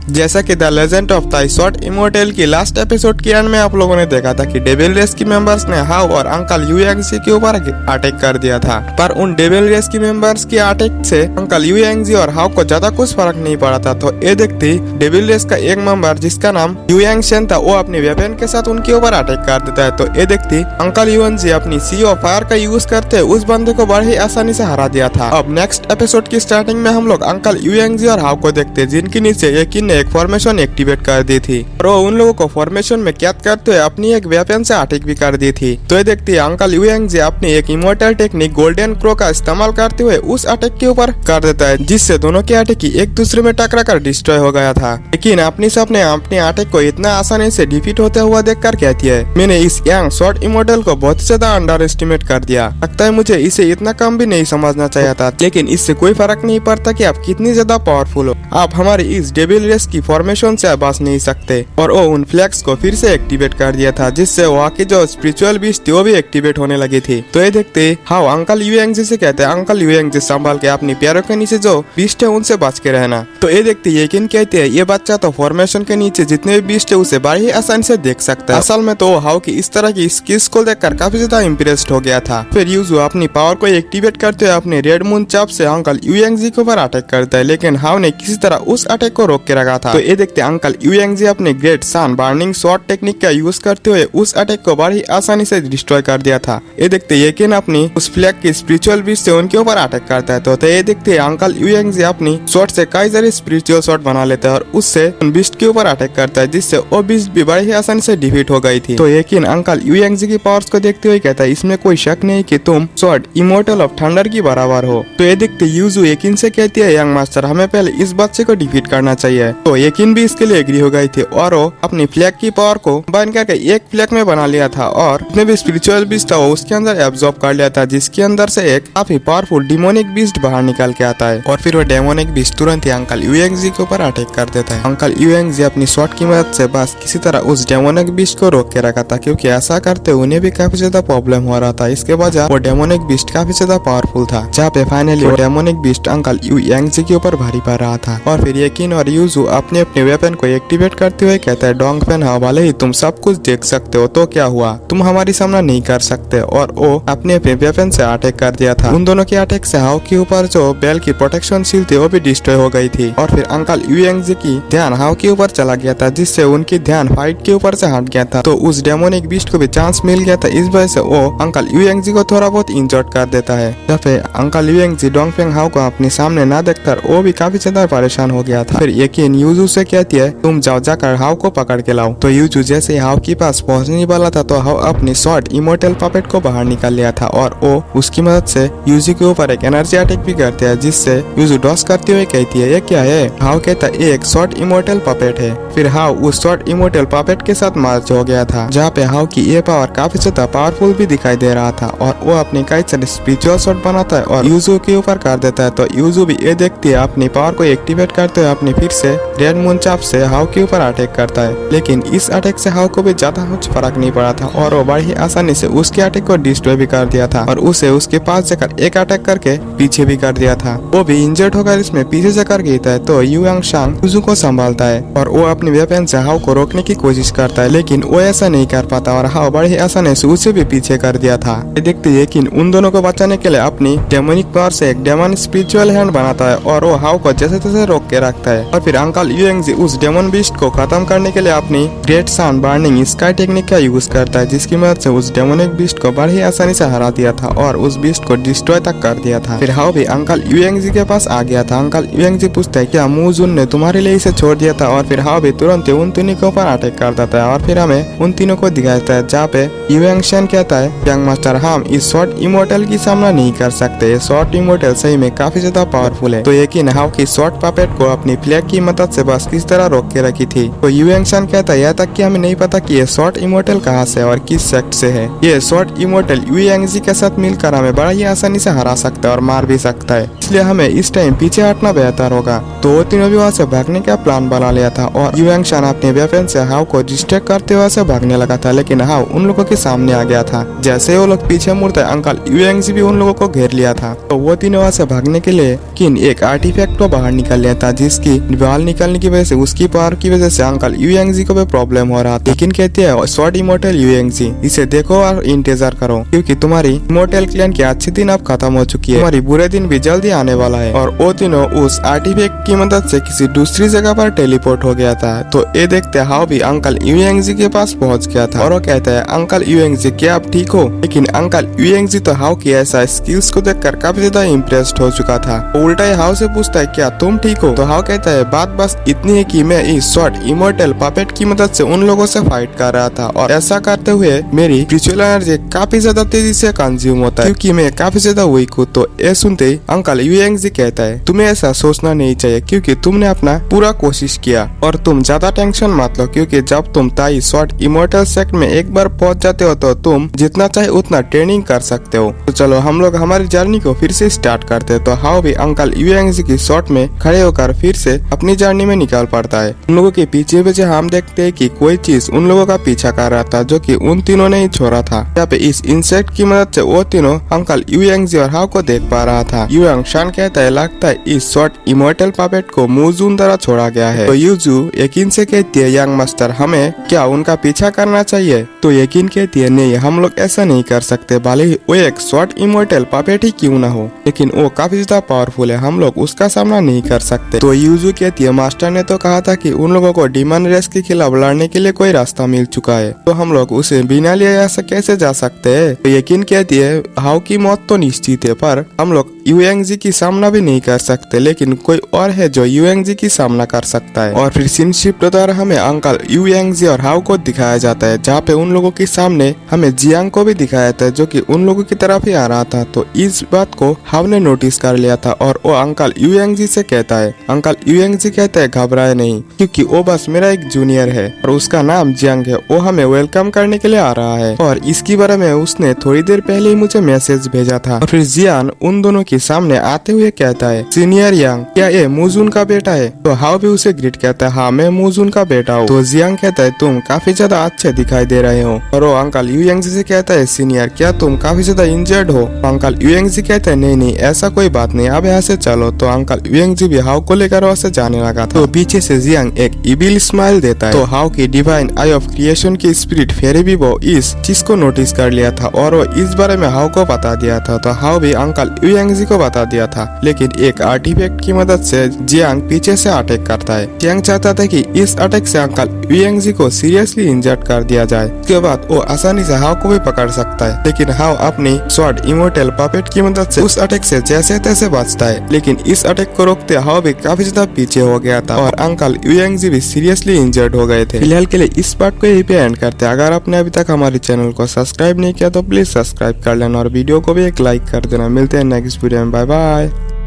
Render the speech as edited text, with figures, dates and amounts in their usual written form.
जैसा कि the legend of ताई शॉर्ट इमोर्टल की लास्ट एपिसोड के एंड में आप लोगों ने देखा था कि डेविल रेस की मेंबर्स ने हाउ और अंकल यूएंगजी के ऊपर अटैक कर दिया था, पर उन डेविल रेस की मेंबर्स की अटैक से अंकल यूएंगजी और हाउ को ज्यादा कुछ फर्क नहीं पड़ा था। तो ये देखते डेविल रेस का एक मेंबर जिसका नाम यूएंगशन था, वो अपने वेपन के साथ उनके ऊपर अटैक कर देता है। तो ये देखते अंकल यूएंगजी अपनी सी ऑफ फायर का यूज करते उस बंदे को बड़ी आसानी से हरा दिया था। अब नेक्स्ट एपिसोड की स्टार्टिंग में हम लोग अंकल यूएंगजी और हाउ को देखते जिनके नीचे यकीन ने एक फॉर्मेशन एक्टिवेट कर दी थी और वो उन लोगों को फॉर्मेशन में कैद करते हुए अपनी एक वेपन से अटैक भी कर दी थी। तो ये देखते अंकल यूएंगजी अपनी एक इमोर्टल टेक्निक गोल्डन क्रो का इस्तेमाल करते हुए उस अटैक के ऊपर कर देता है, जिससे दोनों की अटैक एक दूसरे में टकरा कर डिस्ट्रॉय हो गया था। लेकिन अपनी सबने अपने अटैक को इतना आसानी से डिफीट होते हुआ देखकर कहती है, मैंने इस यंग शॉर्ट इमोर्टल को बहुत ज्यादा अंडर एस्टिमेट कर दिया। लगता है मुझे इसे इतना कम भी नहीं समझना चाहिए था, लेकिन इससे कोई फर्क नहीं पड़ता कि आप कितनी ज्यादा पावरफुल हो, आप हमारी इस डेविल रेस की फॉर्मेशन से बच नहीं सकते। और वो उन फ्लैग्स को फिर से एक्टिवेट कर दिया था, जिससे वहाँ की जो स्पिरिचुअल बीस्ट थी वो भी एक्टिवेट होने लगी थी। तो ये देखते हाउ अंकल यूएंगजी से कहते हैं, अंकल यूएंगजी संभाल के अपनी पैरों के नीचे जो बीस्ट है उनसे बच के रहना। तो ये देखते यकीन कहते हैं ये बच्चा तो फॉर्मेशन के नीचे जितने भी बीस्ट है उसे बड़ी आसानी से देख सकता है। असल में तो हाउ की इस तरह की स्किल्स को देखकर काफी ज्यादा इम्प्रेस्ड हो गया था। फिर यूजू अपनी पावर को एक्टिवेट करते हुए अपने रेड मून चाप से अंकल यूएंगजी के ऊपर अटैक करता है, लेकिन हाउ ने किसी तरह उस अटैक को रोक के रखा था। तो ये देखते अंकल यूएंगजी अपने ग्रेट सन बर्निंग शॉर्ट टेक्निक का यूज करते हुए उस अटैक को बड़ी आसानी से डिस्ट्रॉय कर दिया था। ये देखते यकीन अपनी उस फ्लैग की स्पिरिचुअल बीस्ट से उनके ऊपर अटैक करता है। तो ये देखते अंकल यूएंगजी अपनी शॉर्ट से कई सारे स्पिरिचुअल शॉट बना लेता है और उससे उन बीस्ट के ऊपर अटैक करता है, जिससे वो बीस्ट भी बड़ी आसानी से डिफीट हो गई थी। तो यकीन अंकल यूएंगजी की पावर्स को देखते हुए कहता है, इसमें कोई शक नहीं कि तुम शॉर्ट इमोर्टल ऑफ थंडर की बराबर हो। तो ये देखते यूजू यकीन से कहती है, यंग मास्टर हमें पहले इस बच्चे को डिफीट करना चाहिए। तो यकीन भी इसके लिए एग्री हो गई थी और वो अपनी फ्लैग की पावर को बन करके एक फ्लैग में बना लिया था और जितने भी स्पिरिचुअल बीस्ट था वो उसके अंदर एब्जॉर्ब कर लिया था, जिसके अंदर से एक काफी पावरफुल डिमोनिक बीस्ट बाहर निकल के आता है। और फिर वो डेमोनिक बीस्ट तुरंत ही अंकल यूएंगजी के ऊपर अटैक कर देता है। अंकल यूएंगजी अपनी शॉट की मदद से बस किसी तरह उस डेमोनिक बीस्ट को रोक के रखा था, क्योंकि ऐसा करते उन्हें भी काफी ज्यादा प्रॉब्लम हो रहा था। इसके वजह वो डेमोनिक बीस्ट काफी ज्यादा पावरफुल था, जहाँ पे फाइनली वो डेमोनिक बीस्ट अंकल यूएंगजी के ऊपर भारी पड़ रहा था। और फिर यकीन और यूजू अपने अपने वेपन को एक्टिवेट करते हुए कहता है, डोंगफेन हाँ भले ही तुम सब कुछ देख सकते हो तो क्या हुआ, तुम हमारी सामना नहीं कर सकते। और वो अपने अपने वेपन से अटैक कर दिया था। उन दोनों के अटैक से हाउ के ऊपर जो बेल की प्रोटेक्शन शील्ड थी वो भी डिस्ट्रॉय हो गई थी। और फिर अंकल यूएंगजी की ध्यान हाउ के ऊपर चला गया था, जिससे उनकी ध्यान फाइट के ऊपर से हट गया था। तो उस डेमोनिक बीस्ट को भी चांस मिल गया था, इस वजह से वो अंकल यूएंगजी को थोड़ा बहुत इंजर्ड कर देता है। जब अंकल यूएंगजी डोंगफेंग हाउ को अपने सामने ना देखकर वो भी काफी ज्यादा परेशान हो गया था। फिर यकीन यूजू से कहती है, तुम जाओ जाकर हाउ को पकड़ के लाओ। तो यूजू जैसे हाउ के पास पहुंचने वाला था तो हाउ अपनी शॉर्ट इमोर्टल पपेट को बाहर निकाल लिया था और वो उसकी मदद से यूजू के ऊपर एक एनर्जी अटैक भी करते हैं, जिससे यूजू डॉस करते हुए कहती है, ये क्या है। हाउ कहता है, एक शॉर्ट इमोर्टल पपेट है। फिर हाउ उस शॉर्ट इमोर्टल पपेट के साथ मर्ज हो गया था, जहाँ पे हाउ की ये पावर काफी ज्यादा पावरफुल भी दिखाई दे रहा था और वो अपने कई सारे स्पिरिचुअल शॉट बनाता है और यूजू के ऊपर कर देता है। तो यूजू भी ये देखती है अपनी पावर को एक्टिवेट करते हुए अपने फिर से रेड मून चाप से हाउ के ऊपर अटैक करता है, लेकिन इस अटैक से हाउ को भी ज्यादा कुछ फर्क नहीं पड़ा था और वो बड़ी आसानी से उसके अटैक को डिस्ट्रॉय भी कर दिया था और उसे उसके पास जाकर एक अटैक करके पीछे भी कर दिया था। वो भी इंजर्ड होकर इसमें पीछे जाकर गिरता है। तो यूयांग यूजू को संभालता है और वो अपने वेपन से हाउ को रोकने की कोशिश करता है, लेकिन वो ऐसा नहीं कर पाता और हाउ बड़ी आसानी से उसे भी पीछे कर दिया था। देखते यकीन उन दोनों को बचाने के लिए अपनी डेमोनिक पावर से एक डेमन स्पिरिचुअल हैंड बनाता है और वो हाउ को जैसे तैसे रोक के रखता है। और फिर अंकल यूएंगजी उस डेमन बीस्ट को खत्म करने के लिए अपनी ग्रेट सन बर्निंग स्काई टेक्निक का यूज करता है, जिसकी मदद से उस डेमोनिक बीस्ट को बड़ी आसानी से हरा दिया था और उस बीस्ट को डिस्ट्रॉय तक कर दिया था। फिर हाउ भी अंकल यूएंगजी के पास आ गया था। अंकल यूएंगजी पूछता है, क्या मूजुन ने तुम्हारे लिए इसे छोड़ दिया था। और फिर हाउ भी तुरंत उन तीनों के ऊपर अटैक कर देता है और फिर हमें उन तीनों को दिखाता है, जहाँ पे यूएंगशन कहता है, यंग मास्टर हम इस शॉर्ट इमोर्टल की सामना नहीं कर सकते, ये शॉर्ट इमोर्टल सही में काफी ज्यादा पावरफुल है। तो यकीन हाउ की शॉर्ट पपेट को अपनी फ्लैग की मदद से बस किस तरह रोक के रखी थी। तो यूएंगशन कहता है, यहाँ तक कि हमें नहीं पता कि ये शॉर्ट इमोर्टल कहाँ से और किस सेक्ट से है। ये शॉर्ट इमोर्टल यूएंगजी के साथ मिलकर हमें बड़ा ही आसानी से हरा सकता है और मार भी सकता है, इसलिए हमें इस टाइम पीछे हटना बेहतर होगा। तो वो तीनों भी वहाँ से भागने का प्लान बना लिया था और यूएंगशन अपने वेपन से हाउ को डिस्ट्रैक्ट करते हुए से भागने लगा था, लेकिन हाउ उन लोगों के सामने आ गया था। जैसे वो लोग पीछे मुड़ते अंकल यूएंगजी भी उन लोगों को घेर लिया था। तो वो तीनों वहाँ से भागने के लिए किन एक आर्टिफैक्ट को बाहर निकाल लिया था, जिसकी दीवार निकल निकलने की वजह से उसकी पावर की वजह से अंकल यूएंगजी को भी प्रॉब्लम हो रहा था। लेकिन कहती है स्वॉर्ड इमोर्टल यूएंगजी, इसे देखो और इंतजार करो क्योंकि तुम्हारी इमोर्टल क्लैन की अच्छी दिन अब खत्म हो चुकी है, तुम्हारी बुरे दिन भी जल्दी आने वाला है। और वो तीनों उस आर्टिफैक्ट की मदद से किसी दूसरी जगह पर टेलीपोर्ट हो गया था। तो ये देखते हाउ भी अंकल यूएंगजी के पास पहुंच गया था और वो कहता है अंकल यूएंगजी क्या आप ठीक हो? लेकिन अंकल यूएंगजी तो हाउ की ऐसा स्किल्स को देखकर काफी ज्यादा इम्प्रेस्ड हो चुका था। उल्टा ही हाउ से पूछता है क्या तुम ठीक हो? तो हाउ कहता है बात बस इतनी है कि मैं इस स्वॉर्ड इमोर्टल पपेट की मदद से उन लोगों से फाइट कर रहा था और ऐसा करते हुए मेरी स्पिरिचुअल एनर्जी काफी ज्यादा तेजी से कंज्यूम होता है क्योंकि मैं काफी ज्यादा वीक हूँ। तो ये सुनते ही अंकल यूएंगजी कहता है तुम्हें ऐसा सोचना नहीं चाहिए क्योंकि तुमने अपना पूरा कोशिश किया और तुम ज्यादा टेंशन मत लो क्योंकि जब तुम ताई स्वॉर्ड इमोर्टल सेक्ट में एक बार पहुंच जाते हो तो तुम जितना चाहे उतना ट्रेनिंग कर सकते हो। तो चलो हम लोग हमारी जर्नी को फिर से स्टार्ट करते हैं। तो हाउ भी अंकल यूएंगजी की शॉट में खड़े होकर फिर से अपनी जर्नी में निकल पड़ता है। उन लोगों के पीछे पीछे हम देखते हैं कि कोई चीज उन लोगों का पीछा कर रहा था जो कि उन तीनों ने ही छोड़ा था। यहाँ पे इस इंसेक्ट की मदद से वो तीनों अंकल यूएंगजी और हाउ को देख पा रहा था। युआंग शान कहता है लगता है इस शॉर्ट इमोर्टल पपेट को मूजून द्वारा छोड़ा गया है। तो यूजू यकीन से कहती है यंग मास्टर हमें क्या उनका पीछा करना चाहिए? तो यकीन कहती है नहीं हम लोग ऐसा नहीं कर सकते, भले ही वो एक शॉर्ट इमोर्टल पपेट ही क्यों ना हो, लेकिन वो काफी ज्यादा पावरफुल है, हम लोग उसका सामना नहीं कर सकते। तो यूजू कहती है मास्टर ने तो कहा था कि उन लोगों को डीमन रेस के खिलाफ लड़ने के लिए कोई रास्ता मिल चुका है, तो हम लोग उसे बिना लिए ऐसा कैसे जा सकते हैं? तो यकीन कहती है हाउ की मौत तो निश्चित है पर हम लोग यूएंगजी की सामना भी नहीं कर सकते, लेकिन कोई और है जो यूएंगजी की सामना कर सकता है। और फिर सिनशिप द्वारा हमें अंकल यूएंगजी और हाउ को दिखाया जाता है जहाँ पे उन लोगों के सामने हमें जियांग को भी दिखाया जाता है जो कि उन लोगों की तरफ ही आ रहा था। तो इस बात को हाउ ने नोटिस कर लिया था और वो अंकल यूएंगजी से कहता है। अंकल यूएंगजी कहता है घबराए नहीं क्योंकि वो बस मेरा एक जूनियर है और उसका नाम जियांग है, वो हमें वेलकम करने के लिए आ रहा है और इसके बारे में उसने थोड़ी देर पहले ही मुझे मैसेज भेजा था। और फिर जियान उन दोनों के सामने आते हुए कहता है सीनियर यांग क्या ये मूजून का बेटा है? तो हाउ भी उसे ग्रीट कहता है हाँ मैं मूजून का बेटा हूँ। तो जियांग कहता है तुम काफी ज्यादा अच्छे दिखाई दे रहे हो। और वो अंकल यूएंगजी से कहता है सीनियर क्या तुम काफी ज्यादा इंजर्ड हो? तो अंकल यूएंगजी कहता है नहीं नहीं ऐसा कोई बात नहीं, अब यहाँ से चलो। तो अंकल यूएंगजी भी हाउ को लेकर वहाँ से जाने लगा था। तो पीछे से जियांग एक इविल स्माइल देता है। तो हाउ की डिवाइन आई ऑफ क्रिएशन की स्पिरिट फेरी भी वो इस चीज को नोटिस कर लिया था और वो इस बारे में हाउ को बता दिया था। तो हाउ भी अंकल यूएंगजी को बता दिया था, लेकिन एक आर्टिफैक्ट की मदद से जियांग पीछे से अटैक करता है। जियांग चाहता था कि इस अटैक से अंकल यूएंगजी को सीरियसली इंजर्ड कर दिया जाए, उसके बाद वो आसानी से हाउ को भी पकड़ सकता है। लेकिन हाउ अपनी स्वॉर्ड इमोर्टल पपेट की मदद से उस अटैक से जैसे तैसे बचता है, लेकिन इस अटैक को रोकते हाउ भी काफी ज्यादा पीछे हो गया था और अंकल यूएंगजी भी सीरियसली इंजर्ड हो गए थे। फिलहाल के लिए इस पार्ट को यहीं पे एंड करते हैं। अगर आपने अभी तक हमारे चैनल को सब्सक्राइब नहीं किया तो प्लीज सब्सक्राइब कर लेना और वीडियो को भी एक लाइक कर देना। मिलते हैं नेक्स्ट वीडियो में, बाय बाय।